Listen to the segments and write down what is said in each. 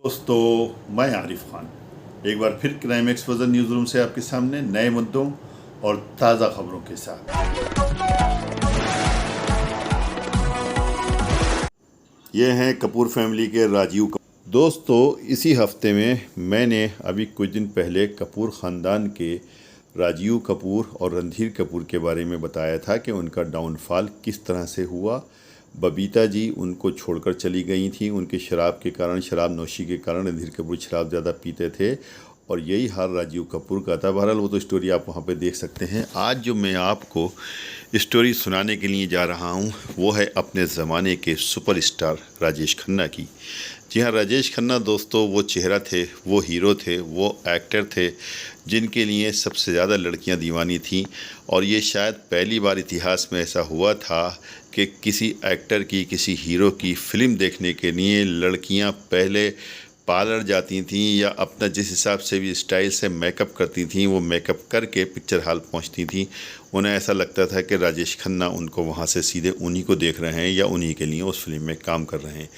दोस्तों, मैं आरिफ खान एक बार फिर क्राइम एक्सपोजर न्यूज़ रूम से आपके सामने नए मुद्दों और ताज़ा खबरों के साथ। ये हैं कपूर फैमिली के राजीव कपूर। दोस्तों, इसी हफ्ते में मैंने अभी कुछ दिन पहले कपूर ख़ानदान के राजीव कपूर और रणधीर कपूर के बारे में बताया था कि उनका डाउनफॉल किस तरह से हुआ। बबीता जी उनको छोड़कर चली गई थी उनके शराब के कारण, शराब नोशी के कारण। रणधीर कपूर शराब ज़्यादा पीते थे और यही हाल राजीव कपूर का था। बहरहाल वो तो स्टोरी आप वहाँ पे देख सकते हैं। आज जो मैं आपको स्टोरी सुनाने के लिए जा रहा हूँ वो है अपने ज़माने के सुपरस्टार राजेश खन्ना की। जी हाँ, राजेश खन्ना दोस्तों वो चेहरा थे, वो हीरो थे, वो एक्टर थे जिनके लिए सबसे ज़्यादा लड़कियां दीवानी थीं। और ये शायद पहली बार इतिहास में ऐसा हुआ था कि किसी एक्टर की, किसी हीरो की फ़िल्म देखने के लिए लड़कियां पहले पार्लर जाती थीं या अपना जिस हिसाब से भी स्टाइल से मेकअप करती थीं वो मेकअप करके पिक्चर हॉल पहुंचती थीं। उन्हें ऐसा लगता था कि राजेश खन्ना उनको वहां से सीधे उन्हीं को देख रहे हैं या उन्हीं के लिए उस फिल्म में काम कर रहे हैं।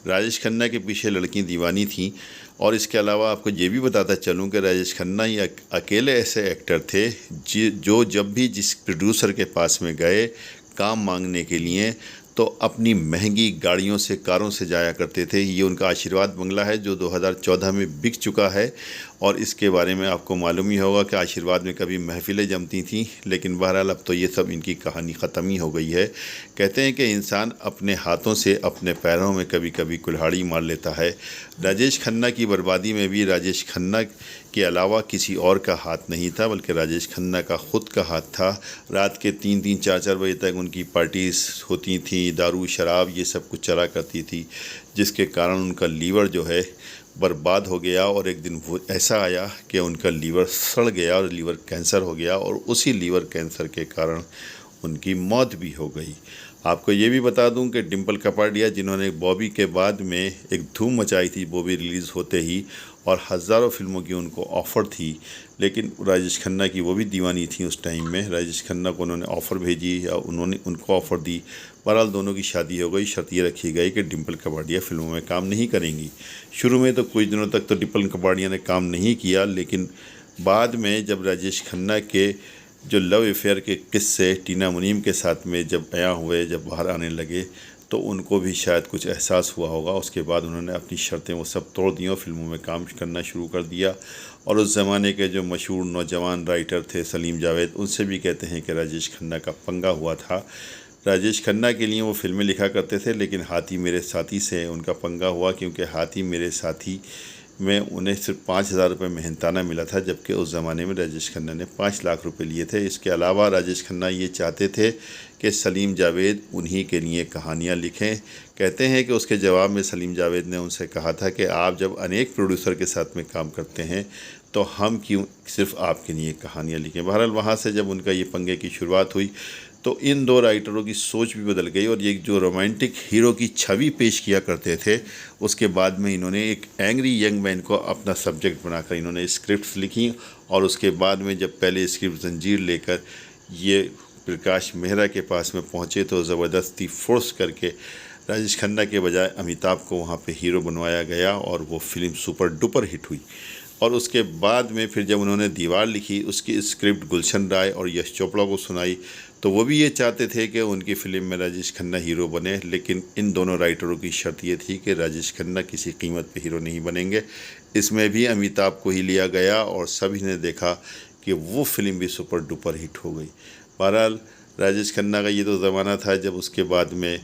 राजेश खन्ना के पीछे लड़कियां दीवानी थीं। और इसके अलावा आपको ये भी बताता चलूँ कि राजेश खन्ना ये अकेले ऐसे एक्टर थे जो जब भी जिस प्रोड्यूसर के पास में गए काम मांगने के लिए तो अपनी महंगी गाड़ियों से, कारों से जाया करते थे। ये उनका आशीर्वाद बंगला है जो 2014 में बिक चुका है। और इसके बारे में आपको मालूम ही होगा कि आशीर्वाद में कभी महफिलें जमती थीं, लेकिन बहरहाल अब तो ये सब इनकी कहानी ख़त्म ही हो गई है। कहते हैं कि इंसान अपने हाथों से अपने पैरों में कभी कभी कुल्हाड़ी मार लेता है। राजेश खन्ना की बर्बादी में भी राजेश खन्ना के अलावा किसी और का हाथ नहीं था, बल्कि राजेश खन्ना का ख़ुद का हाथ था। रात के 3-3, 4-4 बजे तक उनकी पार्टीज़ होती थी, दारू शराब ये सब कुछ चला करती थी, जिसके कारण उनका लीवर जो है बर्बाद हो गया। और एक दिन वो ऐसा आया कि उनका लीवर सड़ गया और लीवर कैंसर हो गया और उसी लीवर कैंसर के कारण उनकी मौत भी हो गई। आपको ये भी बता दूं कि डिम्पल कपाड़िया जिन्होंने बॉबी के बाद में एक धूम मचाई थी बॉबी रिलीज़ होते ही और हज़ारों फिल्मों की उनको ऑफ़र थी, लेकिन राजेश खन्ना की वो भी दीवानी थी उस टाइम में। राजेश खन्ना को उन्होंने ऑफ़र भेजी या उन्होंने उनको ऑफ़र दी। बहरहाल दोनों की शादी हो गई। शर्त ये रखी गई कि डिम्पल कपाड़िया फिल्मों में काम नहीं करेंगी। शुरू में तो कुछ दिनों तक तो डिम्पल कपाड़िया ने काम नहीं किया, लेकिन बाद में जब राजेश खन्ना के जो लव अफेयर के किस्से टीना मुनीम के साथ में जब बयां हुए, जब बाहर आने लगे, तो उनको भी शायद कुछ एहसास हुआ होगा। उसके बाद उन्होंने अपनी शर्तें वो सब तोड़ दी और फिल्मों में काम करना शुरू कर दिया। और उस ज़माने के जो मशहूर नौजवान राइटर थे सलीम जावेद, उनसे भी कहते हैं कि राजेश खन्ना का पंगा हुआ था। राजेश खन्ना के लिए वो फिल्में लिखा करते थे, लेकिन हाथी मेरे साथी से उनका पंगा हुआ, क्योंकि हाथी मेरे साथी में उन्हें सिर्फ 5,000 रुपये मेहनताना मिला था, जबकि उस ज़माने में राजेश खन्ना ने 5 लाख रुपए लिए थे। इसके अलावा राजेश खन्ना ये चाहते थे कि सलीम जावेद उन्हीं के लिए कहानियाँ लिखें। कहते हैं कि उसके जवाब में सलीम जावेद ने उनसे कहा था कि आप जब अनेक प्रोड्यूसर के साथ में काम करते हैं तो हम क्यों सिर्फ आपके लिए कहानियाँ लिखें। बहरहाल वहाँ से जब उनका ये पंगे की शुरुआत हुई तो इन दो राइटरों की सोच भी बदल गई और ये जो रोमांटिक हीरो की छवि पेश किया करते थे, उसके बाद में इन्होंने एक एंग्री यंग मैन को अपना सब्जेक्ट बनाकर इन्होंने स्क्रिप्ट्स लिखी। और उसके बाद में जब पहले स्क्रिप्ट जंजीर लेकर ये प्रकाश मेहरा के पास में पहुँचे तो ज़बरदस्ती फोर्स करके राजेश खन्ना के बजाय अमिताभ को वहाँ पे हीरो बनवाया गया और वो फिल्म सुपर डुपर हिट हुई। और उसके बाद में फिर जब उन्होंने दीवार लिखी, उसकी स्क्रिप्ट गुलशन राय और यश चोपड़ा को सुनाई, तो वो भी ये चाहते थे कि उनकी फ़िल्म में राजेश खन्ना हीरो बने, लेकिन इन दोनों राइटरों की शर्त ये थी कि राजेश खन्ना किसी कीमत पे हीरो नहीं बनेंगे। इसमें भी अमिताभ को ही लिया गया और सभी ने देखा कि वो फिल्म भी सुपर डुपर हिट हो गई। बहरहाल राजेश खन्ना का ये तो ज़माना था जब उसके बाद में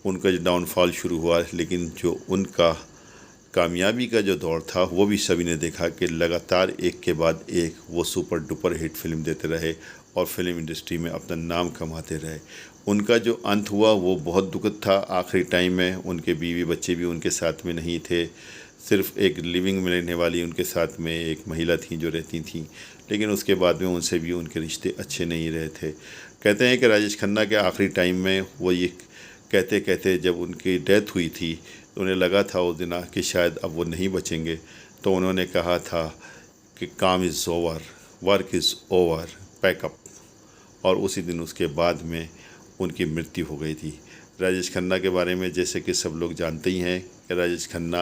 उनका जो डाउनफॉल शुरू हुआ, लेकिन जो उनका कामयाबी का जो दौर था वो भी सभी ने देखा कि लगातार एक के बाद एक वो सुपर डुपर हिट फिल्म देते रहे और फिल्म इंडस्ट्री में अपना नाम कमाते रहे। उनका जो अंत हुआ वो बहुत दुखद था। आखिरी टाइम में उनके बीवी बच्चे भी उनके साथ में नहीं थे, सिर्फ एक लिविंग में रहने वाली उनके साथ में एक महिला थी जो रहती थी, लेकिन उसके बाद में उनसे भी उनके रिश्ते अच्छे नहीं रहे थे। कहते हैं कि राजेश खन्ना के आखिरी टाइम में वो ये कहते कहते जब उनकी डेथ हुई थी तो उन्हें लगा था उस दिन कि शायद अब वो नहीं बचेंगे, तो उन्होंने कहा था कि काम is over, work is over, pack up. और उसी दिन उसके बाद में उनकी मृत्यु हो गई थी। राजेश खन्ना के बारे में जैसे कि सब लोग जानते ही हैं कि राजेश खन्ना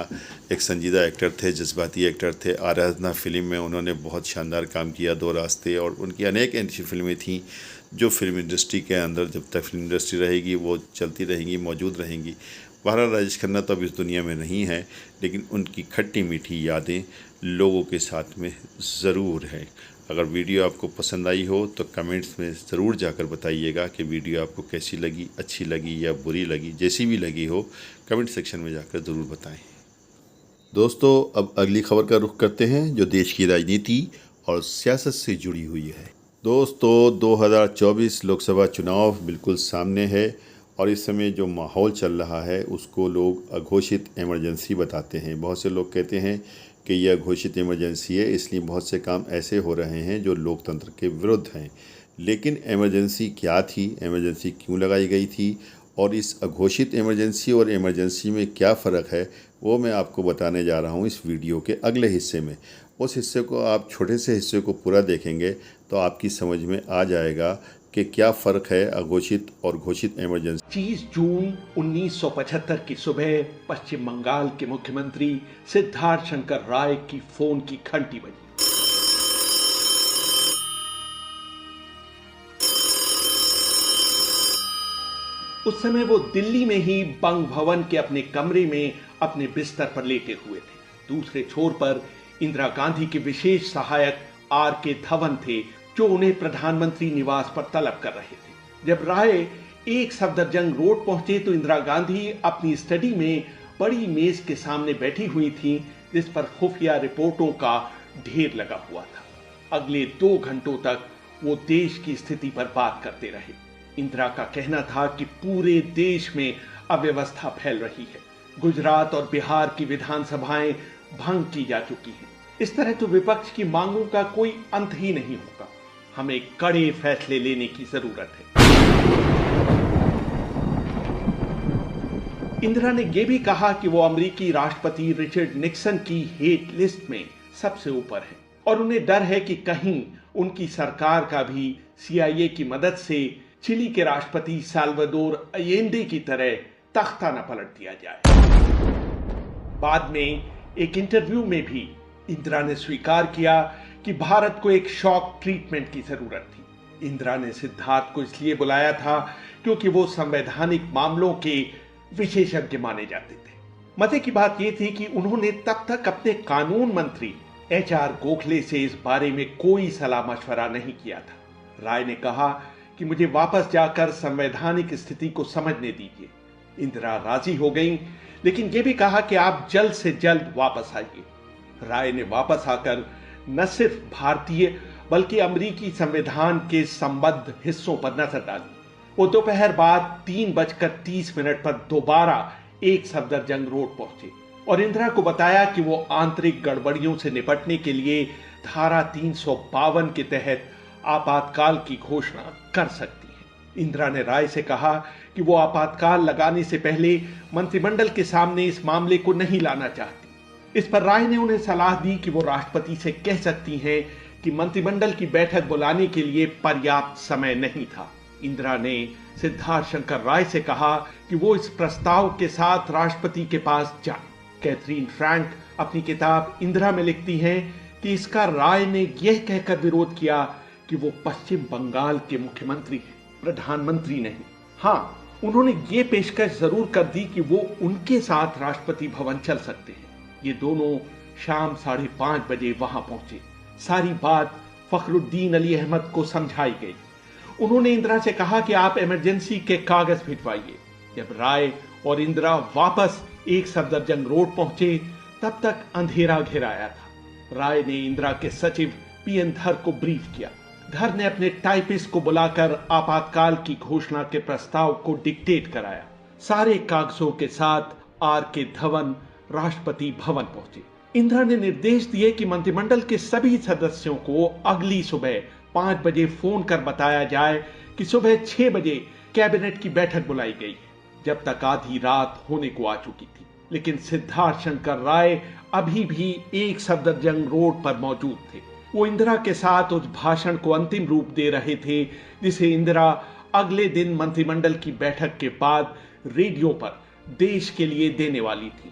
एक संजीदा एक्टर थे, जज्बाती एक्टर थे। आराधना फिल्म में उन्होंने बहुत शानदार काम किया, दो रास्ते, और उनकी अनेक ऐसी फिल्में थीं जो फिल्म इंडस्ट्री के अंदर जब तक फिल्म इंडस्ट्री रहेगी वो चलती रहेंगी, मौजूद रहेंगी। बहरहाल राजेश खन्ना तो अब इस दुनिया में नहीं है, लेकिन उनकी खट्टी मीठी यादें लोगों के साथ में ज़रूर है। अगर वीडियो आपको पसंद आई हो तो कमेंट्स में ज़रूर जाकर बताइएगा कि वीडियो आपको कैसी लगी, अच्छी लगी या बुरी लगी। जैसी भी लगी हो कमेंट सेक्शन में जाकर ज़रूर बताएं। दोस्तों, अब अगली खबर का रुख करते हैं जो देश की राजनीति और सियासत से जुड़ी हुई है। दोस्तों, 2024 लोकसभा चुनाव बिल्कुल सामने है और इस समय जो माहौल चल रहा है उसको लोग अघोषित इमरजेंसी बताते हैं। बहुत से लोग कहते हैं कि यह घोषित इमरजेंसी है, इसलिए बहुत से काम ऐसे हो रहे हैं जो लोकतंत्र के विरुद्ध हैं। लेकिन इमरजेंसी क्या थी, इमरजेंसी क्यों लगाई गई थी और इस अघोषित इमरजेंसी और इमरजेंसी में क्या फ़र्क है, वो मैं आपको बताने जा रहा हूँ इस वीडियो के अगले हिस्से में। उस हिस्से को आप छोटे से हिस्से को पूरा देखेंगे तो आपकी समझ में आ जाएगा कि क्या फ़र्क है अघोषित और घोषित इमरजेंसी। 25 जून 1975 की सुबह पश्चिम बंगाल के मुख्यमंत्री सिद्धार्थ शंकर राय की फोन की घंटी बजी। उस समय वो दिल्ली में ही बंग भवन के अपने कमरे में अपने बिस्तर पर लेटे हुए थे। दूसरे छोर पर इंदिरा गांधी के विशेष सहायक आर.के. धवन थे जो उन्हें प्रधानमंत्री निवास पर तलब कर रहे थे। जब राय एक सफदरजंग रोड पहुंचे तो इंदिरा गांधी अपनी स्टडी में बड़ी मेज के सामने बैठी हुई थी जिस पर खुफिया रिपोर्टों का ढेर लगा हुआ था। अगले 2 घंटों तक वो देश की स्थिति पर बात करते रहे। इंदिरा का कहना था कि पूरे देश में अव्यवस्था फैल रही है। गुजरात और बिहार की विधानसभाएं भंग की जा चुकी हैं। इस तरह तो विपक्ष की मांगों का कोई अंत ही नहीं होगा। हमें कड़े फैसले लेने की जरूरत है। इंदिरा ने यह भी कहा कि वो अमेरिकी राष्ट्रपति रिचर्ड निक्सन की हेट लिस्ट में सबसे ऊपर है और उन्हें डर है कि कहीं उनकी सरकार का भी CIA की मदद से चिली के राष्ट्रपति साल्वाडोर अयेंडे की तरह तख्ता न पलट दिया जाए। बाद में एक इंटरव्यू में भी इंदिरा ने स्वीकार किया कि भारत को एक शॉक ट्रीटमेंट की जरूरत थी। इंदिरा ने सिद्धार्थ को इसलिए बुलाया था क्योंकि वो संवैधानिक मामलों के विशेषज्ञ माने जाते थे। मजे की बात यह थी कि उन्होंने तब तक अपने कानून मंत्री HR गोखले से इस बारे में कोई सलाह मशवरा नहीं किया था। राय ने कहा कि मुझे वापस जाकर संवैधानिक स्थिति को समझने दीजिए। इंदिरा राजी हो गईं, लेकिन यह भी कहा कि आप जल्द से जल्द वापस आइए। राय ने वापस आकर न सिर्फ भारतीय बल्कि अमेरिकी संविधान के संबद्ध हिस्सों पर नजर डाली। वो दोपहर बाद 3:30 पर दोबारा एक सफदरजंग रोड पहुंचे और इंदिरा को बताया कि वो आंतरिक गड़बड़ियों से निपटने के लिए धारा 352 के तहत आपातकाल की घोषणा कर सकती है। इंदिरा ने राय से कहा कि वो आपातकाल लगाने से पहले मंत्रिमंडल के सामने इस मामले को नहीं लाना चाहती। इस पर राय ने उन्हें सलाह दी कि वो राष्ट्रपति से कह सकती हैं कि मंत्रिमंडल की बैठक बुलाने के लिए पर्याप्त समय नहीं था। इंदिरा ने सिद्धार्थ शंकर राय से कहा कि वो इस प्रस्ताव के साथ राष्ट्रपति के पास जाएं। कैथरीन फ्रैंक अपनी किताब इंदिरा में लिखती हैं कि इसका राय ने यह कहकर विरोध किया कि वो पश्चिम बंगाल के मुख्यमंत्री हैं, प्रधानमंत्री नहीं। हाँ, उन्होंने ये पेशकश जरूर कर दी कि वो उनके साथ राष्ट्रपति भवन चल सकते हैं। ये दोनों शाम 5:30 बजे वहां पहुंचे। सारी बात फखरुद्दीन अली अहमद को समझाई गई। उन्होंने इंदिरा से कहा कि आप इमरजेंसी के कागज भिजवाइए। जब राय और इंदिरा वापस एक सफदरजंग रोड पहुंचे तब तक अंधेरा घिराया था। राय ने इंदिरा के सचिव PN धर को ब्रीफ किया। धर ने अपने टाइपिस्ट को बुलाकर आपातकाल की घोषणा के प्रस्ताव को डिक्टेट कराया। सारे कागजों के साथ R.के. धवन राष्ट्रपति भवन पहुंचे। इंदिरा ने निर्देश दिए कि मंत्रिमंडल के सभी सदस्यों को अगली सुबह 5 बजे फोन कर बताया जाए कि सुबह 6 बजे कैबिनेट की बैठक बुलाई गई है। जब तक आधी रात होने को आ चुकी थी, लेकिन सिद्धार्थ शंकर राय अभी भी एक सफदरजंग रोड पर मौजूद थे। वो इंदिरा के साथ उस भाषण को अंतिम रूप दे रहे थे जिसे इंदिरा अगले दिन मंत्रिमंडल की बैठक के बाद रेडियो पर देश के लिए देने वाली थी।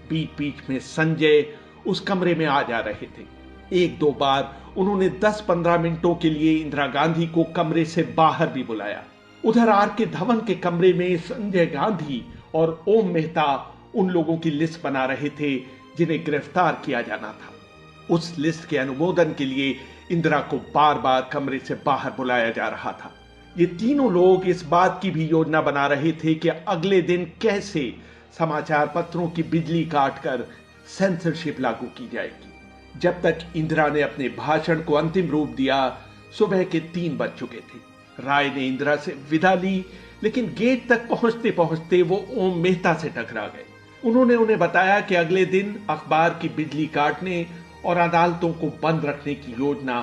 बीच बीच में संजय उस कमरे में आ जा रहे थे। एक दो बार उन्होंने 10-15 मिनटों के लिए इंदिरा गांधी को कमरे से बाहर भी बुलाया। उधर आर के धवन के कमरे में संजय गांधी और ओम मेहता उन लोगों की लिस्ट बना रहे थे जिन्हें गिरफ्तार किया जाना था। उस लिस्ट के अनुमोदन के लिए इंदिरा को बार बार कमरे से बाहर बुलाया जा रहा था। ये तीनों लोग इस बात की भी योजना बना रहे थे कि अगले दिन कैसे समाचार पत्रों की बिजली काटकर सेंसरशिप लागू की जाएगी। जब तक इंदिरा ने अपने भाषण को अंतिम रूप दिया, सुबह के 3 बज चुके थे। राय ने इंदिरा से विदा ली, लेकिन गेट तक पहुंचते पहुंचते वो ओम मेहता से टकरा गए। उन्होंने उन्हें बताया कि अगले दिन अखबार की बिजली काटने और अदालतों को बंद रखने की योजना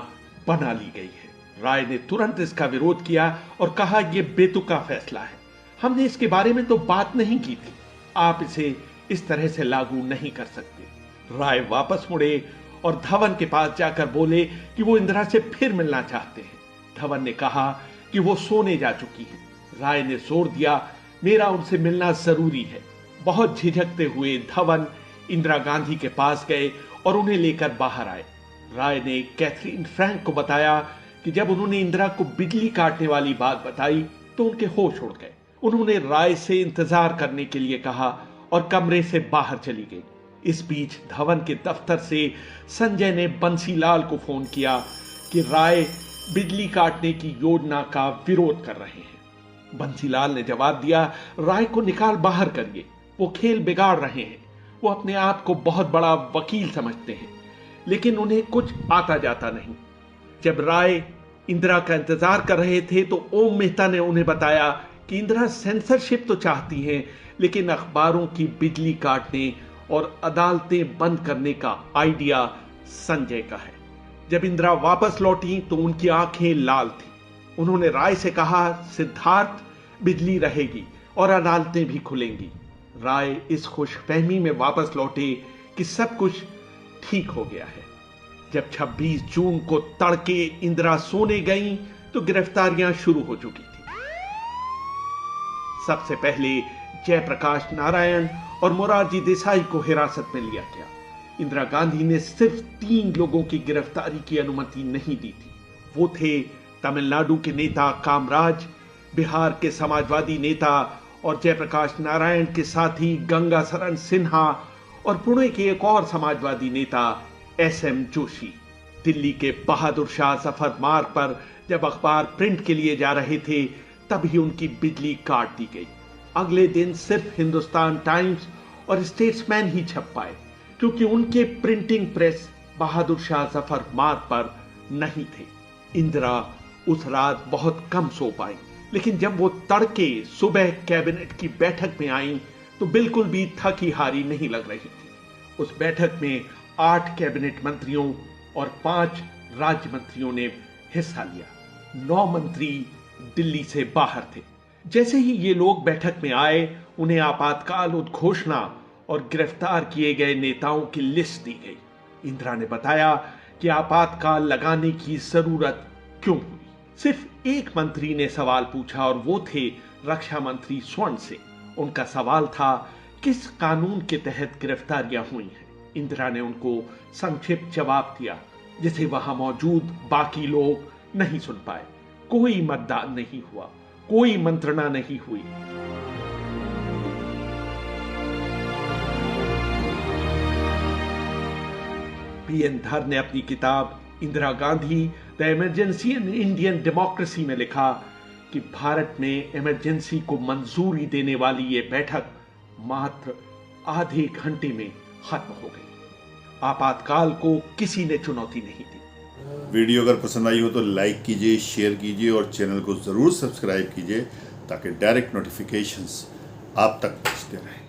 बना ली गई है। राय ने तुरंत इसका विरोध किया और कहा, यह बेतुका फैसला है, हमने इसके बारे में तो बात नहीं की थी, आप इसे इस तरह से लागू नहीं कर सकते। राय वापस मुड़े और धवन के पास जाकर बोले कि वो इंदिरा से फिर मिलना चाहते हैं। धवन ने कहा कि वो सोने जा चुकी है। राय ने जोर दिया, मेरा उनसे मिलना जरूरी है। बहुत झिझकते हुए धवन इंदिरा गांधी के पास गए और उन्हें लेकर बाहर आए। राय ने कैथरीन फ्रैंक को बताया कि जब उन्होंने इंदिरा को बिजली काटने वाली बात बताई तो उनके होश उड़ गए। उन्होंने राय से इंतजार करने के लिए कहा और कमरे से बाहर चली गई। इस बीच धवन के दफ्तर से संजय ने बंसीलाल को फोन किया कि राय बिजली काटने की योजना का विरोध कर रहे हैं। बंसीलाल ने जवाब दिया, राय को निकाल बाहर करिए, वो खेल बिगाड़ रहे हैं। वो अपने आप को बहुत बड़ा वकील समझते हैं, लेकिन उन्हें कुछ आता जाता नहीं। जब राय इंदिरा का इंतजार कर रहे थे तो ओम मेहता ने उन्हें बताया कि इंदिरा सेंसरशिप तो चाहती हैं, लेकिन अखबारों की बिजली काटने और अदालतें बंद करने का आइडिया संजय का है। जब इंदिरा वापस लौटी तो उनकी आंखें लाल थी। उन्होंने राय से कहा, सिद्धार्थ, बिजली रहेगी और अदालतें भी खुलेंगी। राय इस खुशफहमी में वापस लौटे कि सब कुछ ठीक हो गया है। जब 26 जून को तड़के इंदिरा सोने गईं तो गिरफ्तारियां शुरू हो चुकी थी। सबसे पहले जयप्रकाश नारायण और मोरारजी देसाई को हिरासत में लिया गया। इंदिरा गांधी ने सिर्फ 3 लोगों की गिरफ्तारी की अनुमति नहीं दी थी। वो थे तमिलनाडु के नेता कामराज, बिहार के समाजवादी नेता और जयप्रकाश नारायण के साथी गंगाशरण सिन्हा और पुणे के एक और समाजवादी नेता SM जोशी। दिल्ली के बहादुर शाह जफर मार्ग पर जब अखबार प्रिंट के लिए जा रहे थे तभी उनकी बिजली काट दी गई। अगले दिन सिर्फ हिंदुस्तान टाइम्स और स्टेट्समैन ही छप पाए, क्योंकि उनके प्रिंटिंग प्रेस बहादुर शाह जफर मार्ग पर नहीं थे। इंदिरा उस रात बहुत कम सो पाई, लेकिन जब वो तड़के सुबह कैबिनेट की बैठक में आई तो बिल्कुल भी थकी हारी नहीं लग रही थी। उस बैठक में 8 कैबिनेट मंत्रियों और 5 राज्य मंत्रियों ने हिस्सा लिया। 9 मंत्री दिल्ली से बाहर थे। जैसे ही ये लोग बैठक में आए, उन्हें आपातकाल उद्घोषणा और गिरफ्तार किए गए नेताओं की लिस्ट दी गई। इंदिरा ने बताया कि आपातकाल लगाने की जरूरत क्यों हुई। सिर्फ एक मंत्री ने सवाल पूछा और वो थे रक्षा मंत्री स्वर्ण से। उनका सवाल था, किस कानून के तहत गिरफ्तारियां हुई हैं। इंदिरा ने उनको संक्षिप्त जवाब दिया, जिसे वहां मौजूद बाकी लोग नहीं सुन पाए। कोई मतदान नहीं हुआ, कोई मंत्रणा नहीं हुई। PN धर ने अपनी किताब Indira Gandhi the emergency in Indian democracy में लिखा कि भारत में इमरजेंसी को मंजूरी देने वाली ये बैठक मात्र आधे घंटे में खत्म हो गई। आपातकाल को किसी ने चुनौती नहीं दी। वीडियो अगर पसंद आई हो तो लाइक कीजिए, शेयर कीजिए और चैनल को ज़रूर सब्सक्राइब कीजिए ताकि डायरेक्ट नोटिफिकेशंस आप तक पहुंचते रहें।